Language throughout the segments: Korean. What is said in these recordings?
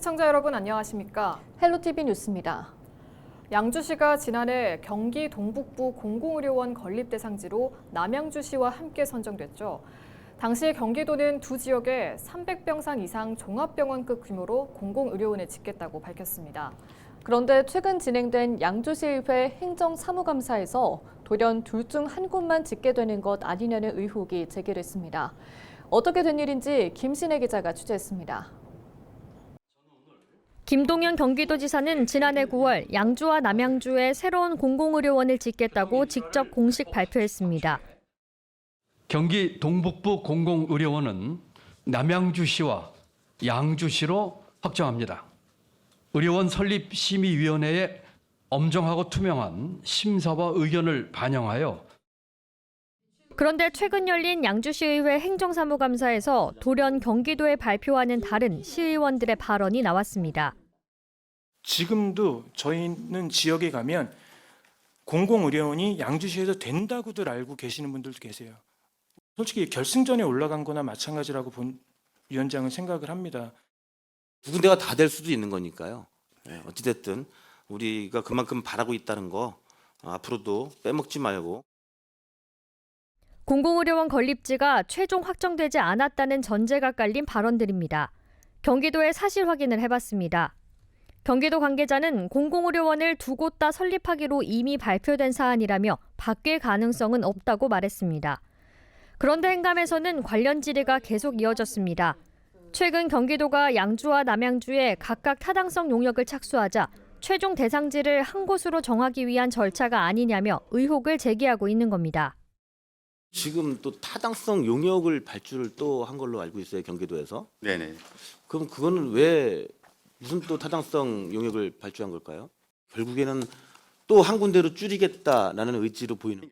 시청자 여러분 안녕하십니까? 헬로티비 뉴스입니다. 양주시가 지난해 경기 동북부 공공의료원 건립 대상지로 남양주시와 함께 선정됐죠. 당시 경기도는 두 지역에 300병상 이상 종합병원급 규모로 공공의료원을 짓겠다고 밝혔습니다. 그런데 최근 진행된 양주시의회 행정사무감사에서 돌연 둘 중 한 곳만 짓게 되는 것 아니냐는 의혹이 제기됐습니다. 어떻게 된 일인지 김신혜 기자가 취재했습니다. 김동연 경기도지사는 지난해 9월 양주와 남양주에 새로운 공공의료원을 짓겠다고 직접 공식 발표했습니다. 경기 동북부 공공의료원은 남양주시와 양주시로 확정합니다. 의료원 설립심의위원회에 엄정하고 투명한 심사와 의견을 반영하여 그런데 최근 열린 양주시의회 행정사무감사에서 돌연 경기도의 발표와는 다른 시의원들의 발언이 나왔습니다. 지금도 저희는 지역에 가면 공공의료원이 양주시에서 된다고들 알고 계시는 분들도 계세요. 솔직히 결승전에 올라간 거나 마찬가지라고 위원장은 생각을 합니다. 두 군데가 다 될 수도 있는 거니까요. 어찌됐든 우리가 그만큼 바라고 있다는 거 앞으로도 빼먹지 말고. 공공의료원 건립지가 최종 확정되지 않았다는 전제가 깔린 발언들입니다. 경기도에 사실 확인을 해봤습니다. 경기도 관계자는 공공의료원을 두 곳 다 설립하기로 이미 발표된 사안이라며 바뀔 가능성은 없다고 말했습니다. 그런데 행감에서는 관련 질의가 계속 이어졌습니다. 최근 경기도가 양주와 남양주에 각각 타당성 용역을 착수하자 최종 대상지를 한 곳으로 정하기 위한 절차가 아니냐며 의혹을 제기하고 있는 겁니다. 지금 또 타당성 용역을 발주를 또 한 걸로 알고 있어요, 경기도에서. 네네. 그럼 그거는 왜 무슨 또 타당성 용역을 발주한 걸까요? 결국에는 또 한 군데로 줄이겠다라는 의지로 보이는.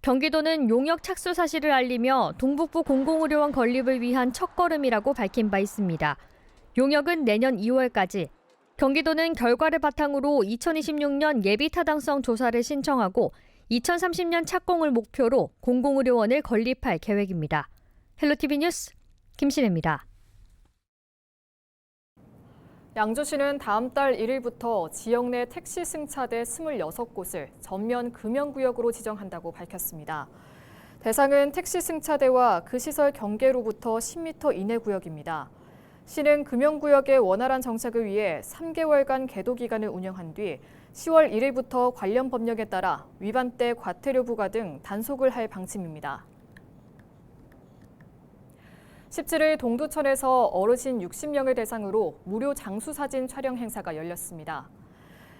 경기도는 용역 착수 사실을 알리며 동북부 공공의료원 건립을 위한 첫걸음이라고 밝힌 바 있습니다. 용역은 내년 2월까지. 경기도는 결과를 바탕으로 2026년 예비 타당성 조사를 신청하고 2030년 착공을 목표로 공공의료원을 건립할 계획입니다. 헬로티비 뉴스 김신혜입니다. 양주시는 다음 달 1일부터 지역 내 택시 승차대 26곳을 전면 금연구역으로 지정한다고 밝혔습니다. 대상은 택시 승차대와 그 시설 경계로부터 10m 이내 구역입니다. 시는 금연구역의 원활한 정착을 위해 3개월간 계도 기간을 운영한 뒤 10월 1일부터 관련 법령에 따라 위반대 과태료 부과 등 단속을 할 방침입니다. 17일 동두천에서 어르신 60명을 대상으로 무료 장수사진 촬영 행사가 열렸습니다.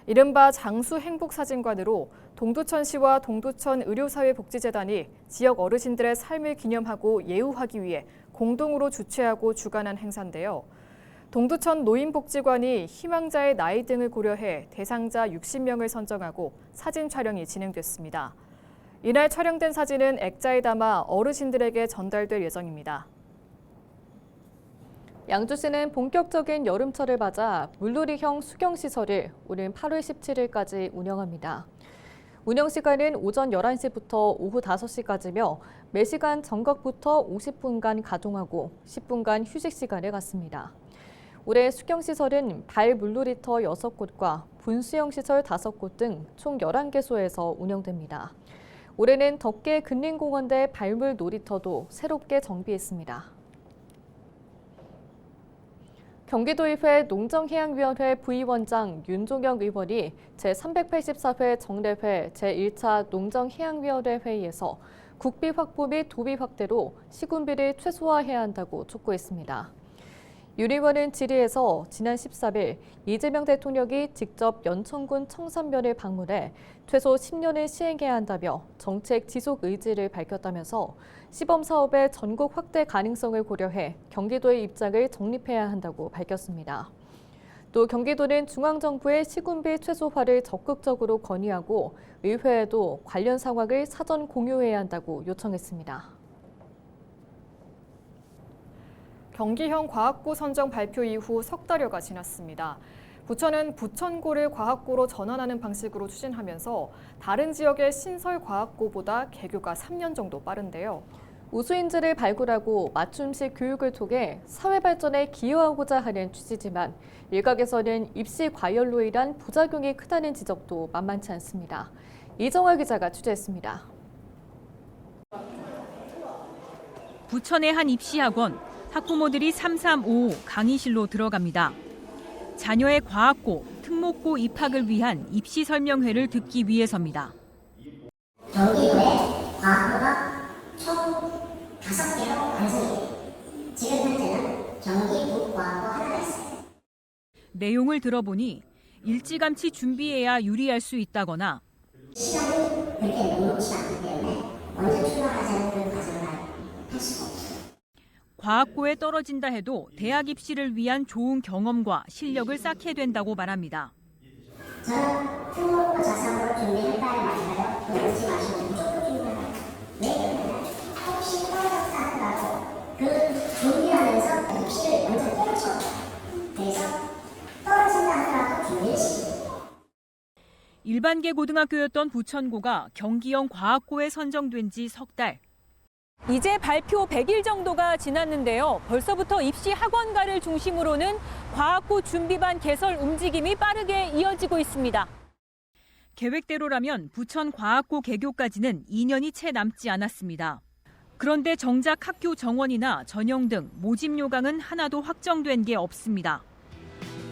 이른바 장수행복사진관으로 동두천시와 동두천 의료사회복지재단이 지역 어르신들의 삶을 기념하고 예우하기 위해 공동으로 주최하고 주관한 행사인데요. 동두천 노인복지관이 희망자의 나이 등을 고려해 대상자 60명을 선정하고 사진 촬영이 진행됐습니다. 이날 촬영된 사진은 액자에 담아 어르신들에게 전달될 예정입니다. 양주시는 본격적인 여름철을 맞아 물놀이형 수경시설을 오는 8월 17일까지 운영합니다. 운영시간은 오전 11시부터 오후 5시까지며 매시간 정각부터 50분간 가동하고 10분간 휴식시간을 갖습니다. 올해 수경시설은 발물놀이터 6곳과 분수형시설 5곳 등 총 11개소에서 운영됩니다. 올해는 덕계 근린공원대 발물 놀이터도 새롭게 정비했습니다. 경기도의회 농정해양위원회 부위원장 윤종영 의원이 제384회 정례회 제1차 농정해양위원회 회의에서 국비 확보 및 도비 확대로 시군비를 최소화해야 한다고 촉구했습니다. 윤 의원은 질의에서 지난 13일 이재명 대통령이 직접 연천군 청산면을 방문해 최소 10년을 시행해야 한다며 정책 지속 의지를 밝혔다면서 시범사업의 전국 확대 가능성을 고려해 경기도의 입장을 정립해야 한다고 밝혔습니다. 또 경기도는 중앙정부의 시군비 최소화를 적극적으로 건의하고 의회에도 관련 상황을 사전 공유해야 한다고 요청했습니다. 경기형 과학고 선정 발표 이후 석 달여가 지났습니다. 부천은 부천고를 과학고로 전환하는 방식으로 추진하면서 다른 지역의 신설 과학고보다 개교가 3년 정도 빠른데요. 우수인재를 발굴하고 맞춤식 교육을 통해 사회 발전에 기여하고자 하는 취지지만 일각에서는 입시 과열로 인한 부작용이 크다는 지적도 만만치 않습니다. 이정화 기자가 취재했습니다. 부천의 한 입시학원, 학부모들이 3355 강의실로 들어갑니다. 자녀의 과학고, 특목고 입학을 위한 입시 설명회를 듣기 위해서입니다. 경기도에 과학고가 총 5개로 완성이 돼요. 지금 현재는 경기 북과학고 하나가 있어요. 내용을 들어보니 일찌감치 준비해야 유리할 수 있다거나 시간이 그렇게 녹록지 않기 때문에 먼저 출발하자는 그런 과정을 할 수가 없어요. 과학고에 떨어진다 해도 대학 입시를 위한 좋은 경험과 실력을 쌓게 된다고 말합니다. 저는 특목고 자사고를 준비할까요 말까요? 그러지 마시고 무조건 준비하라고. 왜 그러냐면 혹시 떨어졌다 하더라도 그 준비하면서 입시를 먼저 때려쳐요. 그래서 떨어진다 하더라도 준비를 시켜요. 일반계 고등학교였던 부천고가 경기형 과학고에 선정된 지 석 달. 이제 발표 100일 정도가 지났는데요. 벌써부터 입시 학원가를 중심으로는 과학고 준비반 개설 움직임이 빠르게 이어지고 있습니다. 계획대로라면 부천 과학고 개교까지는 2년이 채 남지 않았습니다. 그런데 정작 학교 정원이나 전형 등 모집 요강은 하나도 확정된 게 없습니다.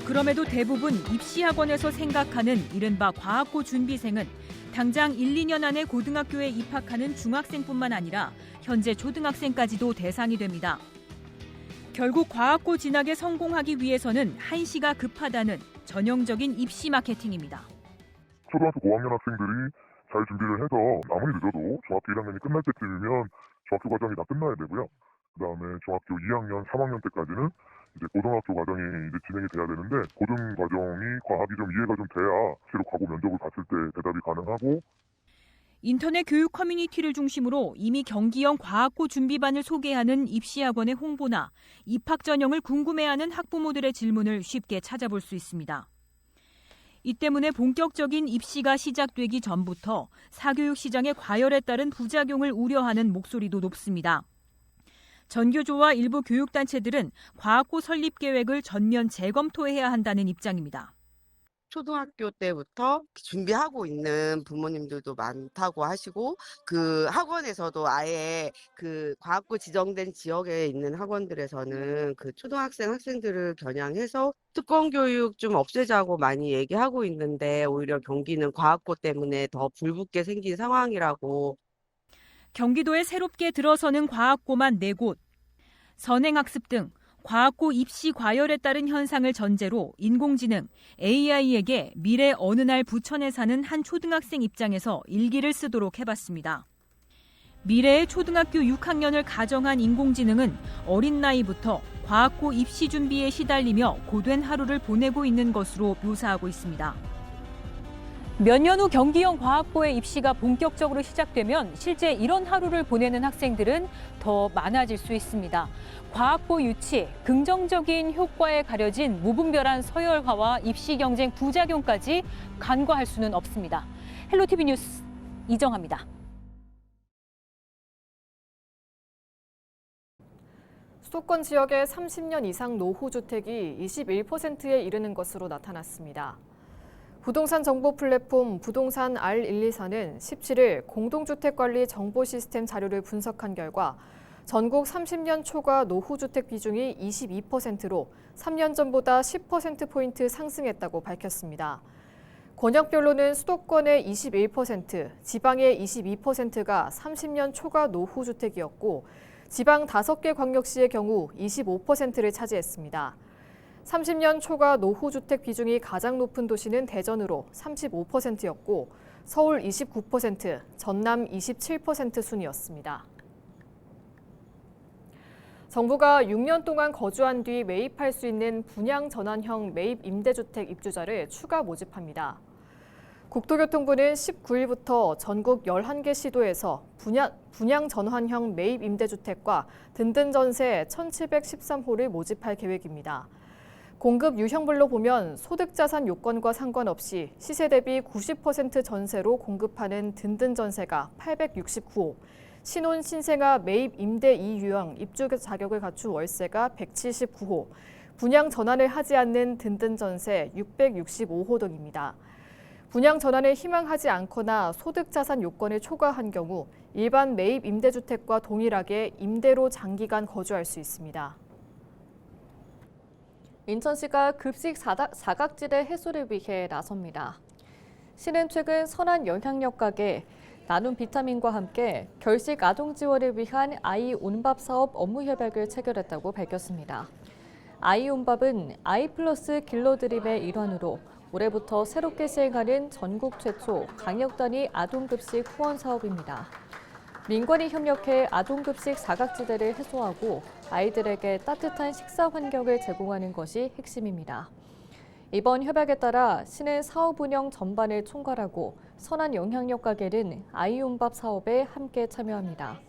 그럼에도 대부분 입시학원에서 생각하는 이른바 과학고 준비생은 당장 1, 2년 안에 고등학교에 입학하는 중학생뿐만 아니라 현재 초등학생까지도 대상이 됩니다. 결국 과학고 진학에 성공하기 위해서는 한시가 급하다는 전형적인 입시 마케팅입니다. 초등학교 고학년 학생들이 잘 준비를 해서 아무리 늦어도 중학교 1학년이 끝날 때쯤이면 중학교 과정이 다 끝나야 되고요. 그다음에 중학교 2학년, 3학년 때까지는 이제 고등학교 과정이 이제 진행이 돼야 되는데 고등 과정이 과학이 좀 이해가 좀 돼야 실제로 과거 면접을 봤을 때 대답이 가능하고. 인터넷 교육 커뮤니티를 중심으로 이미 경기형 과학고 준비반을 소개하는 입시학원의 홍보나 입학 전형을 궁금해하는 학부모들의 질문을 쉽게 찾아볼 수 있습니다. 이 때문에 본격적인 입시가 시작되기 전부터 사교육 시장의 과열에 따른 부작용을 우려하는 목소리도 높습니다. 전교조와 일부 교육단체들은 과학고 설립 계획을 전면 재검토해야 한다는 입장입니다. 초등학교 때부터 준비하고 있는 부모님들도 많다고 하시고 그 학원에서도 아예 그 과학고 지정된 지역에 있는 학원들에서는 그 초등학생 학생들을 겨냥해서 특권 교육 좀 없애자고 많이 얘기하고 있는데 오히려 경기는 과학고 때문에 더 불붙게 생긴 상황이라고. 경기도에 새롭게 들어서는 과학고만 4곳, 선행학습 등 과학고 입시 과열에 따른 현상을 전제로 인공지능, AI에게 미래 어느 날 부천에 사는 한 초등학생 입장에서 일기를 쓰도록 해봤습니다. 미래의 초등학교 6학년을 가정한 인공지능은 어린 나이부터 과학고 입시 준비에 시달리며 고된 하루를 보내고 있는 것으로 묘사하고 있습니다. 몇 년 후 경기형 과학고의 입시가 본격적으로 시작되면 실제 이런 하루를 보내는 학생들은 더 많아질 수 있습니다. 과학고 유치, 긍정적인 효과에 가려진 무분별한 서열화와 입시 경쟁 부작용까지 간과할 수는 없습니다. 헬로티비 뉴스 이정아입니다. 수도권 지역의 30년 이상 노후 주택이 21%에 이르는 것으로 나타났습니다. 부동산 정보 플랫폼 부동산 R124는 17일 공동주택관리 정보 시스템 자료를 분석한 결과 전국 30년 초과 노후주택 비중이 22%로 3년 전보다 10%포인트 상승했다고 밝혔습니다. 권역별로는 수도권의 21%, 지방의 22%가 30년 초과 노후주택이었고 지방 5개 광역시의 경우 25%를 차지했습니다. 30년 초과 노후주택 비중이 가장 높은 도시는 대전으로 35%였고 서울 29%, 전남 27% 순이었습니다. 정부가 6년 동안 거주한 뒤 매입할 수 있는 분양 전환형 매입 임대주택 입주자를 추가 모집합니다. 국토교통부는 19일부터 전국 11개 시도에서 분양 전환형 매입 임대주택과 든든 전세 1,713호를 모집할 계획입니다. 공급 유형별로 보면 소득자산 요건과 상관없이 시세 대비 90% 전세로 공급하는 든든 전세가 869호, 신혼 신생아 매입 임대 이유형 입주 자격을 갖춘 월세가 179호, 분양 전환을 하지 않는 든든 전세 665호 등입니다. 분양 전환을 희망하지 않거나 소득 자산 요건을 초과한 경우 일반 매입 임대주택과 동일하게 임대로 장기간 거주할 수 있습니다. 인천시가 급식 사각지대 해소를 위해 나섭니다. 시는 최근 선한 영향력 가게 나눔 비타민과 함께 결식 아동 지원을 위한 아이 온밥 사업 업무 협약을 체결했다고 밝혔습니다. 아이 온밥은 아이 플러스 길러 드림의 일환으로 올해부터 새롭게 시행하는 전국 최초 강력 단위 아동급식 후원 사업입니다. 민관이 협력해 아동급식 사각지대를 해소하고 아이들에게 따뜻한 식사 환경을 제공하는 것이 핵심입니다. 이번 협약에 따라 시는 사업 운영 전반을 총괄하고 선한 영향력 가게는 아이온밥 사업에 함께 참여합니다.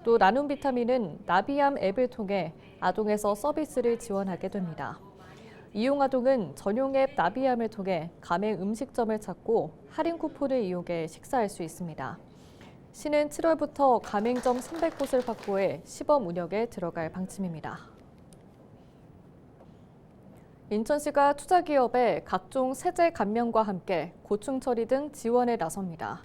또 나눔 비타민은 나비암 앱을 통해 아동에서 서비스를 지원하게 됩니다. 이용 아동은 전용 앱 나비암을 통해 가맹 음식점을 찾고 할인 쿠폰을 이용해 식사할 수 있습니다. 시는 7월부터 가맹점 300곳을 확보해 시범 운영에 들어갈 방침입니다. 인천시가 투자기업에 각종 세제 감면과 함께 고충 처리 등 지원에 나섭니다.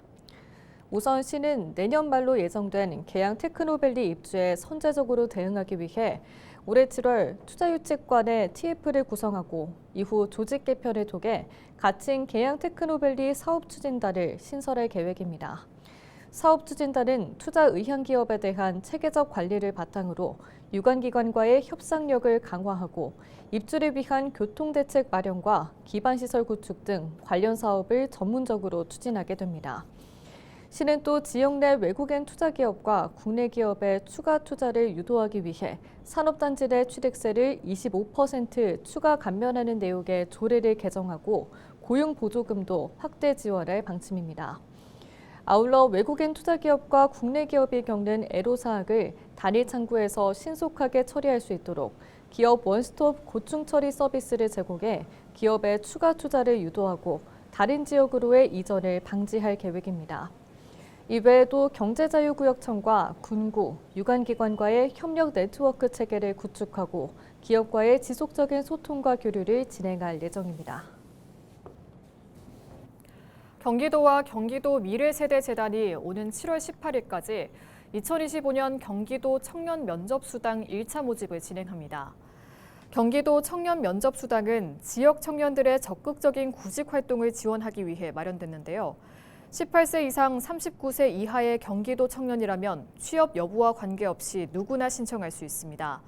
우선 시는 내년 말로 예정된 계양 테크노밸리 입주에 선제적으로 대응하기 위해 올해 7월 투자유치관의 TF를 구성하고 이후 조직 개편을 통해 가칭 계양 테크노밸리 사업추진단을 신설할 계획입니다. 사업추진단은 투자 의향 기업에 대한 체계적 관리를 바탕으로 유관기관과의 협상력을 강화하고 입주를 위한 교통대책 마련과 기반시설 구축 등 관련 사업을 전문적으로 추진하게 됩니다. 시는 또 지역 내 외국인 투자기업과 국내 기업의 추가 투자를 유도하기 위해 산업단지 내 취득세를 25% 추가 감면하는 내용의 조례를 개정하고 고용보조금도 확대 지원할 방침입니다. 아울러 외국인 투자기업과 국내 기업이 겪는 애로사항을 단일 창구에서 신속하게 처리할 수 있도록 기업 원스톱 고충 처리 서비스를 제공해 기업의 추가 투자를 유도하고 다른 지역으로의 이전을 방지할 계획입니다. 이외에도 경제자유구역청과 군구, 유관기관과의 협력 네트워크 체계를 구축하고 기업과의 지속적인 소통과 교류를 진행할 예정입니다. 경기도와 경기도 미래세대재단이 오는 7월 18일까지 2025년 경기도 청년 면접수당 1차 모집을 진행합니다. 경기도 청년 면접수당은 지역 청년들의 적극적인 구직 활동을 지원하기 위해 마련됐는데요. 18세 이상 39세 이하의 경기도 청년이라면 취업 여부와 관계없이 누구나 신청할 수 있습니다.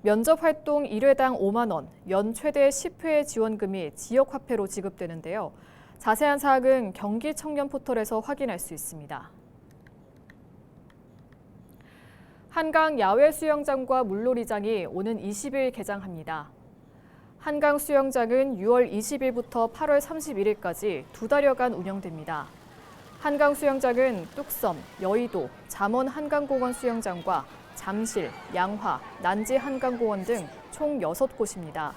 면접 활동 1회당 5만 원, 연 최대 10회의 지원금이 지역화폐로 지급되는데요. 자세한 사항은 경기 청년 포털에서 확인할 수 있습니다. 한강 야외 수영장과 물놀이장이 오는 20일 개장합니다. 한강 수영장은 6월 20일부터 8월 31일까지 2달여간 운영됩니다. 한강 수영장은 뚝섬, 여의도, 잠원 한강공원 수영장과 잠실, 양화, 난지 한강공원 등 총 6곳입니다.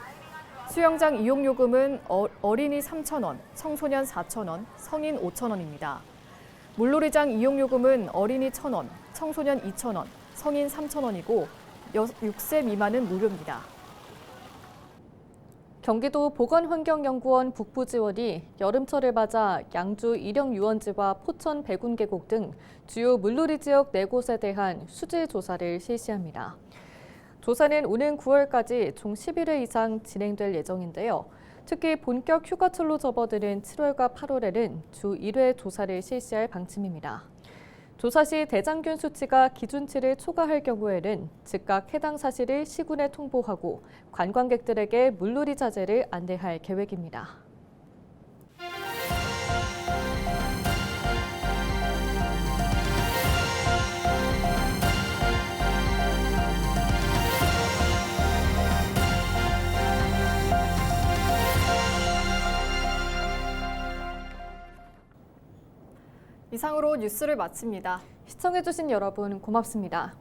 수영장 이용요금은 어린이 3,000원, 청소년 4,000원, 성인 5,000원입니다. 물놀이장 이용요금은 어린이 1,000원, 청소년 2,000원, 성인 3,000원이고 6세 미만은 무료입니다. 경기도 보건환경연구원 북부지원이 여름철을 맞아 양주 일영유원지와 포천 백운계곡 등 주요 물놀이 지역 4곳에 대한 수질 조사를 실시합니다. 조사는 오는 9월까지 총 11회 이상 진행될 예정인데요. 특히 본격 휴가철로 접어드는 7월과 8월에는 주 1회 조사를 실시할 방침입니다. 조사 시 대장균 수치가 기준치를 초과할 경우에는 즉각 해당 사실을 시군에 통보하고 관광객들에게 물놀이 자제를 안내할 계획입니다. 이상으로 뉴스를 마칩니다. 시청해주신 여러분 고맙습니다.